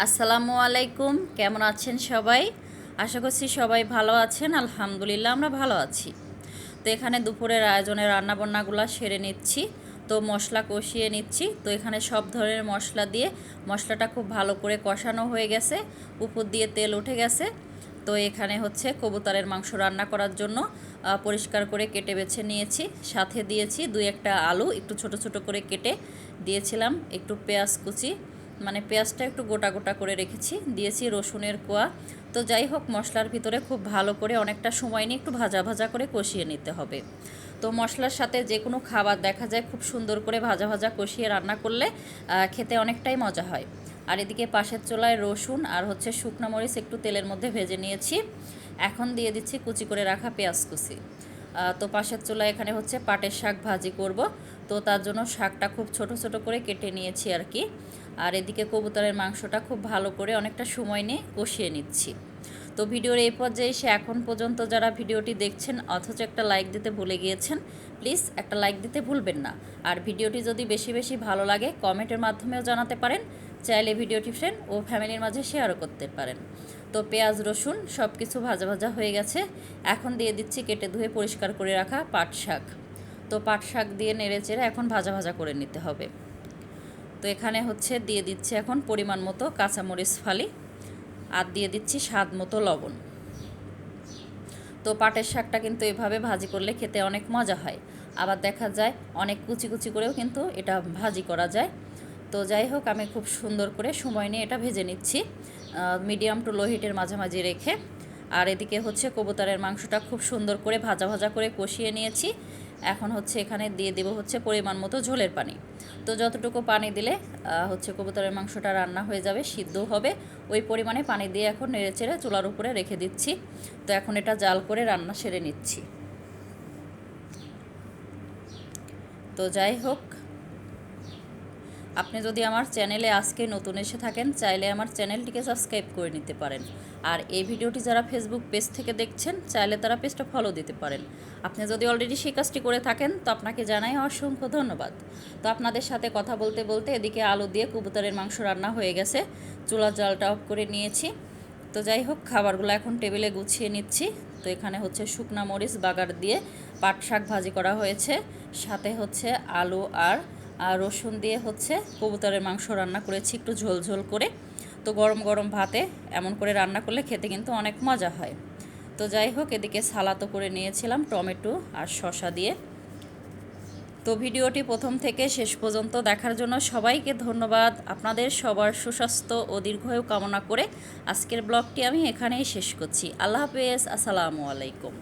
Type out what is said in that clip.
আসসালামু আলাইকুম, কেমন আছেন সবাই? আশা করছি সবাই ভালো আছেন। আলহামদুলিল্লাহ আমরা ভালো আছি। তো এখানে দুপুরের আয়োজনের রান্নাবান্নাগুলো সেরে নিচ্ছি। তো মশলা কষিয়ে নিচ্ছি। তো এখানে সব ধরনের মশলা দিয়ে মশলাটা খুব ভালো করে কষানো হয়ে গেছে, উপর দিয়ে তেল উঠে গেছে। তো এখানে হচ্ছে কবুতরের মাংস রান্না করার জন্য পরিষ্কার করে কেটে বেছে নিয়েছি। সাথে দিয়েছি দুই একটা আলু একটু ছোট ছোট করে কেটে দিয়েছিলাম, একটু পেঁয়াজ কুচি, মানে পেঁয়াজটা একটু গোটা গোটা করে রেখেছি, দিয়েছি রসুনের কোয়া। তো যাই হোক, মশলার ভিতরে খুব ভালো করে অনেকটা সময় নিয়ে একটু ভাজা ভাজা করে কষিয়ে নিতে হবে। তো মশলার সাথে যে কোনো খাবার দেখা যায় খুব সুন্দর করে ভাজা ভাজা কষিয়ে রান্না করলে খেতে অনেকটাই মজা হয়। আর এদিকে পাশের চুলায় রসুন আর হচ্ছে শুকনো মরিচ একটু তেলের মধ্যে ভেজে নিয়েছি। এখন দিয়ে দিচ্ছি কুচি করে রাখা পেঁয়াজ কুচি। তো পাশের চুলায় এখানে হচ্ছে পাটের শাক ভাজি করব। তো তার জন্য শাকটা খুব ছোট ছোট করে কেটে নিয়েছি আর কি। আর এদিকে কবুতরের মাংসটা খুব ভালো করে অনেকটা সময় নিয়ে কষিয়ে নিচ্ছি। তো ভিডিওর এই পর্যায়ে এসে এখন পর্যন্ত যারা ভিডিওটি দেখছেন অথচ একটা লাইক দিতে ভুলে গিয়েছেন, প্লিজ একটা লাইক দিতে ভুলবেন না। আর ভিডিওটি যদি বেশি বেশি ভালো লাগে কমেন্টের মাধ্যমেও জানাতে পারেন, চাইলে ভিডিওটি ফ্রেন্ড ও ফ্যামিলির মাঝে শেয়ারও করতে পারেন। তো পেঁয়াজ রসুন সব কিছু ভাজা ভাজা হয়ে গেছে। এখন দিয়ে দিচ্ছি কেটে ধুয়ে পরিষ্কার করে রাখা পাট শাক। তো পাট শাক দিয়ে নেড়ে চেড়ে এখন ভাজা ভাজা করে নিতে হবে। তো এখানে হচ্ছে দিয়ে দিচ্ছি এখন পরিমাণ মতো কাঁচামরিচ ফালি, আর দিয়ে দিচ্ছি স্বাদ মতো লবণ। তো পাটের শাকটা কিন্তু এভাবে ভাজি করলে খেতে অনেক মজা হয়। আবার দেখা যায় অনেক কুচি কুচি করেও কিন্তু এটা ভাজি করা যায়। তো যাই হোক, আমি খুব সুন্দর করে সময় নিয়ে এটা ভেজে নিচ্ছি, মিডিয়াম টু লো হিটের মাঝামাঝি রেখে। আর এদিকে হচ্ছে কবুতরের মাংসটা খুব সুন্দর করে ভাজা ভাজা করে কষিয়ে নিয়েছি। এখন হচ্ছে এখানে দিয়ে দেবো হচ্ছে পরিমাণ মতো ঝোলের পানি। তো যতটুকু পানি দিলে হচ্ছে কবুতরের মাংসটা রান্না হয়ে যাবে, সিদ্ধ হবে, ওই পরিমাণে পানি দিয়ে এখন নেড়ে চেড়ে চুলার উপরে রেখে দিচ্ছি। তো এখন এটা জাল করে রান্না সেরে নিচ্ছি। তো যাই হোক, আপনি যদি আমার চ্যানেলে আজকে নতুন এসে থাকেন চাইলে আমার চ্যানেলটিকে সাবস্ক্রাইব করে নিতে পারেন। আর এই ভিডিওটি যারা ফেসবুক পেজ থেকে দেখছেন চাইলে তারা পেজটা ফলো দিতে পারেন। আপনি যদি অলরেডি সেই কাজটি করে থাকেন তো আপনাকে জানাই অসংখ্য ধন্যবাদ। তো আপনাদের সাথে কথা বলতে বলতে এদিকে আলু দিয়ে কবুতরের মাংস রান্না হয়ে গেছে, চুলার জালটা অফ করে নিয়েছি। তো যাই হোক, খাবারগুলো এখন টেবিলে গুছিয়ে নিচ্ছি। তো এখানে হচ্ছে শুকনা মরিচ বাগার দিয়ে পাট শাক ভাজি করা হয়েছে, সাথে হচ্ছে আলু আর রসুন দিয়ে হচ্ছে কবুতরের মাংস রান্না করেছি একটু ঝোল ঝোল করে। তো গরম গরম ভাতে এমন করে রান্না করলে খেতে কিন্তু অনেক মজা হয়। তো যাই হোক, এদিকে সালাদও করে নিয়েছিলাম টমেটো আর শসা দিয়ে। তো ভিডিওটি প্রথম থেকে শেষ পর্যন্ত দেখার জন্য সবাইকে ধন্যবাদ। আপনাদের সবার সুস্বাস্থ্য ও দীর্ঘায়ু কামনা করে আজকের ব্লগটি আমি এখানেই শেষ করছি। আল্লাহ হাফেজ, আসসালামু আলাইকুম।